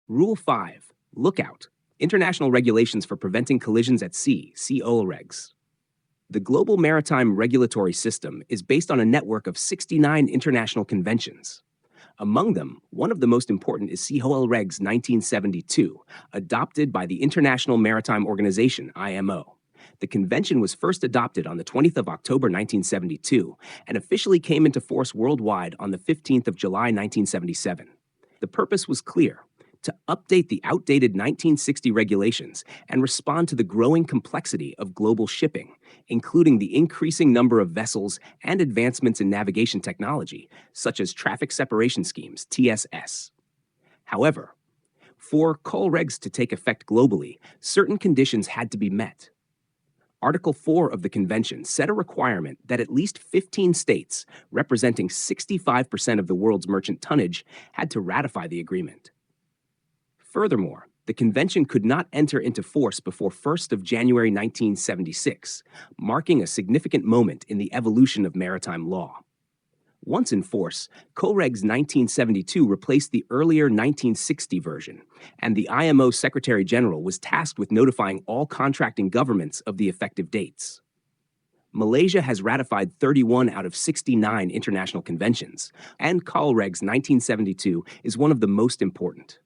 Rule 5, Lookout, International Regulations for Preventing Collisions at Sea, COLREGs. The global maritime regulatory system is based on a network of 69 international conventions. Among them, one of the most important is COLREGS 1972, adopted by the International Maritime Organization, IMO. The convention was first adopted on the 20th of October 1972 and officially came into force worldwide on the 15th of July 1977. The purpose was clear: to update the outdated 1960 regulations and respond to the growing complexity of global shipping, including the increasing number of vessels and advancements in navigation technology, such as traffic separation schemes, TSS. However, for COLREGs to take effect globally, certain conditions had to be met. Article 4 of the convention set a requirement that at least 15 states, representing 65% of the world's merchant tonnage, had to ratify the agreement. Furthermore, the convention could not enter into force before 1st of January 1976, marking a significant moment in the evolution of maritime law. Once in force, COLREGS 1972 replaced the earlier 1960 version, and the IMO Secretary General was tasked with notifying all contracting governments of the effective dates. Malaysia has ratified 31 out of 69 international conventions, and COLREGS 1972 is one of the most important.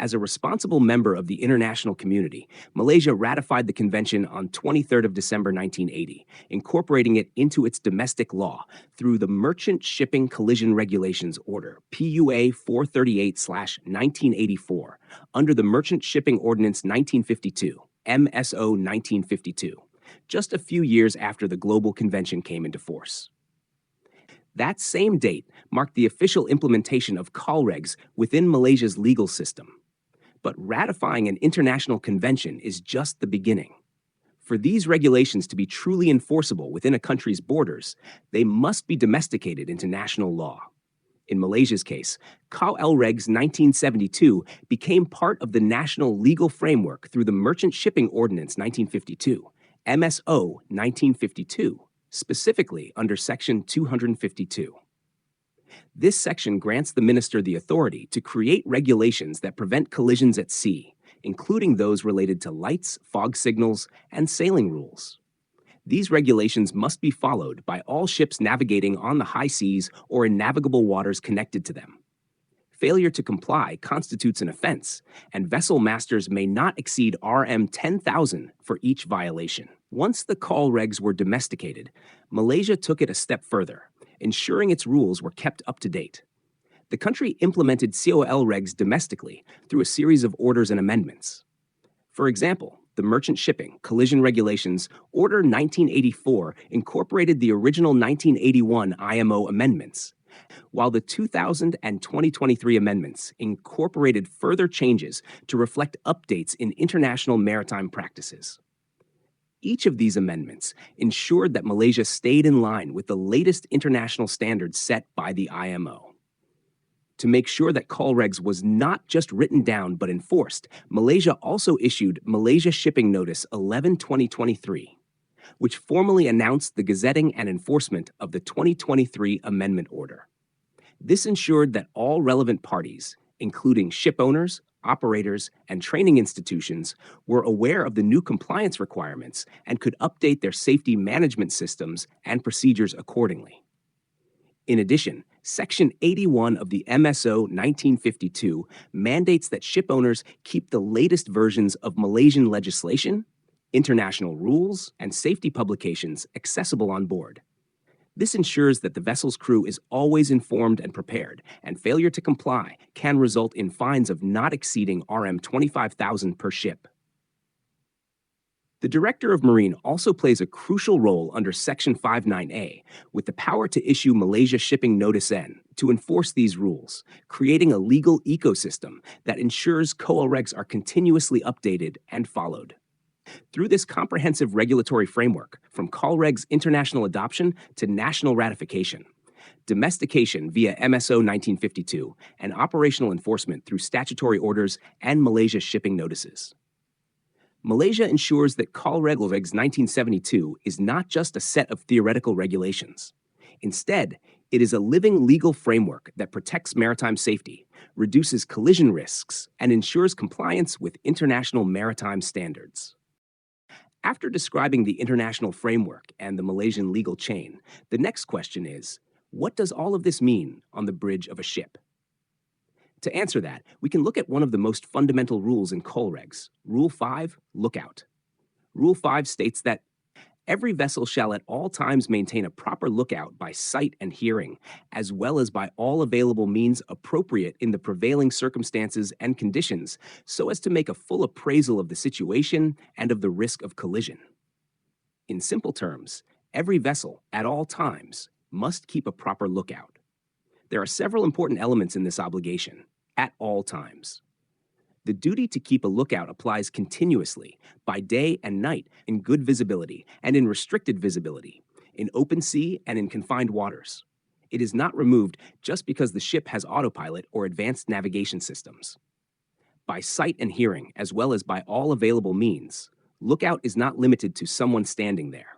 As a responsible member of the international community, Malaysia ratified the convention on 23rd of December 1980, incorporating it into its domestic law through the Merchant Shipping Collision Regulations Order, PUA 438/1984, under the Merchant Shipping Ordinance 1952, MSO 1952, just a few years after the Global Convention came into force. That same date marked the official implementation of COLREGs within Malaysia's legal system. But ratifying an international convention is just the beginning. For these regulations to be truly enforceable within a country's borders, they must be domesticated into national law. In Malaysia's case, COLREGS 1972 became part of the national legal framework through the Merchant Shipping Ordinance 1952, MSO 1952, specifically under Section 252. This section grants the minister the authority to create regulations that prevent collisions at sea, including those related to lights, fog signals, and sailing rules. These regulations must be followed by all ships navigating on the high seas or in navigable waters connected to them. Failure to comply constitutes an offense, and vessel masters may not exceed RM 10,000 for each violation. Once the COLREGs were domesticated, Malaysia took it a step further, ensuring its rules were kept up to date. The country implemented COLREGs domestically through a series of orders and amendments. For example, the Merchant Shipping Collision Regulations Order 1984 incorporated the original 1981 IMO amendments, while the 2000 and 2023 amendments incorporated further changes to reflect updates in international maritime practices. Each of these amendments ensured that Malaysia stayed in line with the latest international standards set by the IMO. To make sure that COLREGs was not just written down but enforced, Malaysia also issued Malaysia Shipping Notice 11/2023, which formally announced the gazetting and enforcement of the 2023 Amendment Order. This ensured that all relevant parties, including ship owners, operators, and training institutions, were aware of the new compliance requirements and could update their safety management systems and procedures accordingly. In addition, Section 81 of the MSO 1952 mandates that ship owners keep the latest versions of Malaysian legislation, international rules, and safety publications accessible on board. This ensures that the vessel's crew is always informed and prepared, and failure to comply can result in fines of not exceeding RM 25,000 per ship. The Director of Marine also plays a crucial role under Section 59A, with the power to issue Malaysia Shipping Notice N to enforce these rules, creating a legal ecosystem that ensures COLREGs are continuously updated and followed. Through this comprehensive regulatory framework, from COLREG's international adoption to national ratification, domestication via MSO 1952, and operational enforcement through statutory orders and Malaysia shipping notices, Malaysia ensures that COLREGS 1972 is not just a set of theoretical regulations. Instead, It is a living legal framework that protects maritime safety, reduces collision risks, and ensures compliance with international maritime standards. After describing the international framework and the Malaysian legal chain, the next question is, what does all of this mean on the bridge of a ship? To answer that, we can look at one of the most fundamental rules in coal regs, Rule 5, Lookout. Rule 5 states that every vessel shall at all times maintain a proper lookout by sight and hearing, as well as by all available means appropriate in the prevailing circumstances and conditions, so as to make a full appraisal of the situation and of the risk of collision. In simple terms, every vessel, at all times, must keep a proper lookout. There are several important elements in this obligation, at all times. The duty to keep a lookout applies continuously, by day and night, in good visibility and in restricted visibility, in open sea and in confined waters. It is not removed just because the ship has autopilot or advanced navigation systems. By sight and hearing, as well as by all available means, lookout is not limited to someone standing there.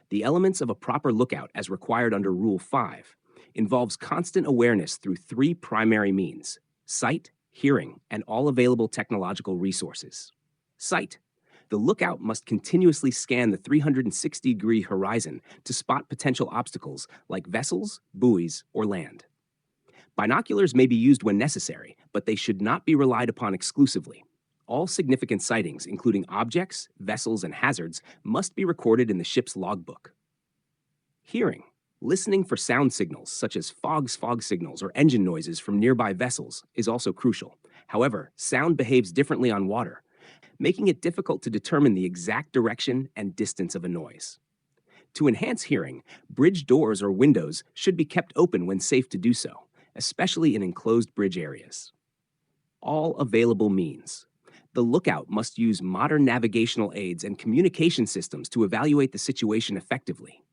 The elements of a proper lookout, as required under Rule 5, involves constant awareness through three primary means: sight, hearing, and all available technological resources. Sight. The lookout must continuously scan the 360-degree horizon to spot potential obstacles like vessels, buoys, or land. Binoculars may be used when necessary, but they should not be relied upon exclusively. All significant sightings, including objects, vessels, and hazards, must be recorded in the ship's logbook. Hearing. Listening for sound signals, such as fog signals or engine noises from nearby vessels, is also crucial. However, sound behaves differently on water, making it difficult to determine the exact direction and distance of a noise. To enhance hearing, bridge doors or windows should be kept open when safe to do so, especially in enclosed bridge areas. All available means. The lookout must use modern navigational aids and communication systems to evaluate the situation effectively.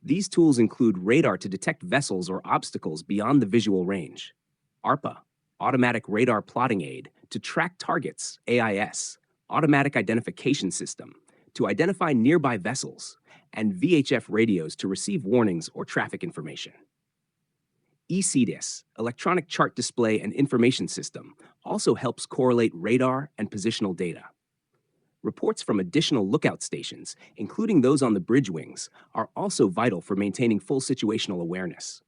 These tools include radar to detect vessels or obstacles beyond the visual range, ARPA, Automatic Radar Plotting Aid, to track targets, AIS, Automatic Identification System, to identify nearby vessels, and VHF radios to receive warnings or traffic information. ECDIS, Electronic Chart Display and Information System, also helps correlate radar and positional data. Reports from additional lookout stations, including those on the bridge wings, are also vital for maintaining full situational awareness.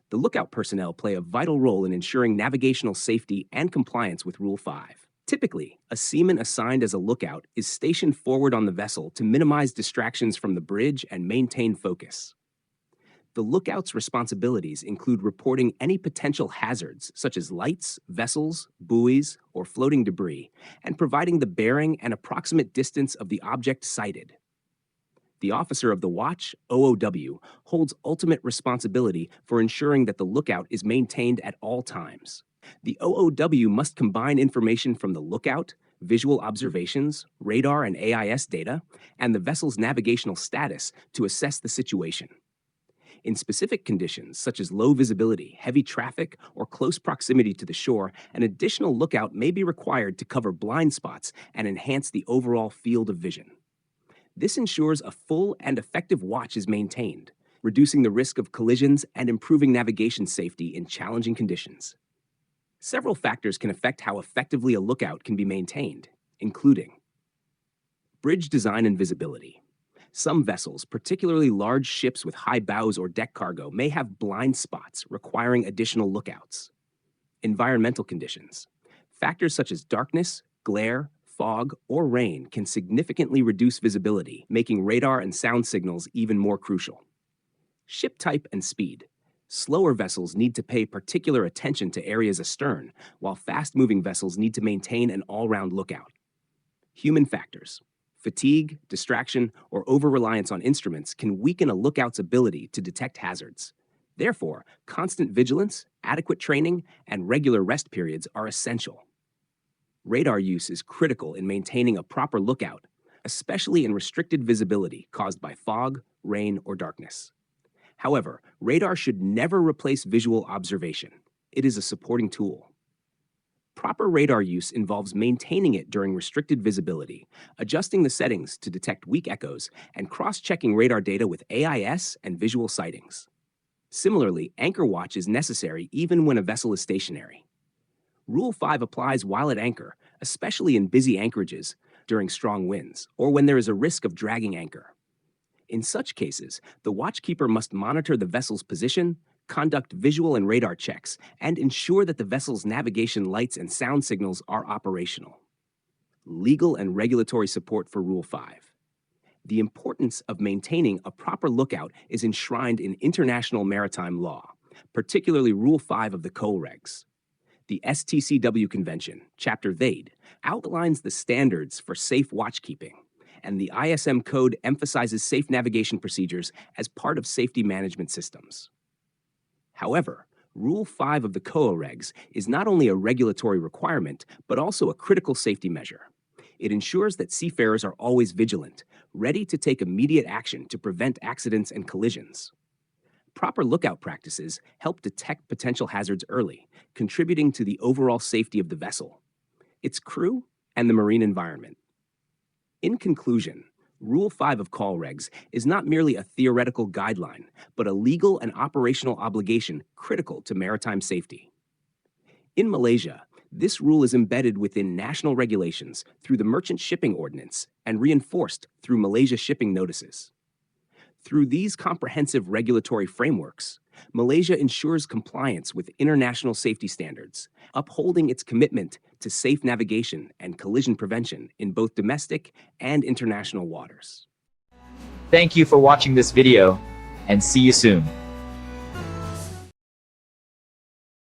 The lookout personnel play a vital role in ensuring navigational safety and compliance with Rule 5. Typically, a seaman assigned as a lookout is stationed forward on the vessel to minimize distractions from the bridge and maintain focus. The lookout's responsibilities include reporting any potential hazards, such as lights, vessels, buoys, or floating debris, and providing the bearing and approximate distance of the object sighted. The officer of the watch, OOW, holds ultimate responsibility for ensuring that the lookout is maintained at all times. The OOW must combine information from the lookout, visual observations, radar and AIS data, and the vessel's navigational status to assess the situation. In specific conditions, such as low visibility, heavy traffic, or close proximity to the shore, an additional lookout may be required to cover blind spots and enhance the overall field of vision. This ensures a full and effective watch is maintained, reducing the risk of collisions and improving navigation safety in challenging conditions. Several factors can affect how effectively a lookout can be maintained, including bridge design and visibility. Some vessels, particularly large ships with high bows or deck cargo, may have blind spots requiring additional lookouts. Environmental conditions. Factors such as darkness, glare, fog, or rain can significantly reduce visibility, making radar and sound signals even more crucial. Ship type and speed. Slower vessels need to pay particular attention to areas astern, while fast-moving vessels need to maintain an all-round lookout. Human factors. Fatigue, distraction, or over-reliance on instruments can weaken a lookout's ability to detect hazards. Therefore, constant vigilance, adequate training, and regular rest periods are essential. Radar use is critical in maintaining a proper lookout, especially in restricted visibility caused by fog, rain, or darkness. However, radar should never replace visual observation. It is a supporting tool. Proper radar use involves maintaining it during restricted visibility, adjusting the settings to detect weak echoes, and cross-checking radar data with AIS and visual sightings. Similarly, anchor watch is necessary even when a vessel is stationary. Rule 5 applies while at anchor, especially in busy anchorages, during strong winds, or when there is a risk of dragging anchor. In such cases, the watchkeeper must monitor the vessel's position, conduct visual and radar checks, and ensure that the vessel's navigation lights and sound signals are operational. Legal and regulatory support for Rule 5. The importance of maintaining a proper lookout is enshrined in international maritime law, particularly Rule 5 of the COLREGs. The STCW Convention, Chapter VADE, outlines the standards for safe watchkeeping, and the ISM Code emphasizes safe navigation procedures as part of safety management systems. However, Rule 5 of the COLREGs is not only a regulatory requirement, but also a critical safety measure. It ensures that seafarers are always vigilant, ready to take immediate action to prevent accidents and collisions. Proper lookout practices help detect potential hazards early, contributing to the overall safety of the vessel, its crew, and the marine environment. In conclusion, Rule 5 of COLREGs is not merely a theoretical guideline, but a legal and operational obligation critical to maritime safety. In Malaysia, this rule is embedded within national regulations through the Merchant Shipping Ordinance and reinforced through Malaysia Shipping Notices. Through these comprehensive regulatory frameworks, Malaysia ensures compliance with international safety standards, upholding its commitment to safe navigation and collision prevention in both domestic and international waters. Thank you for watching this video, and see you soon.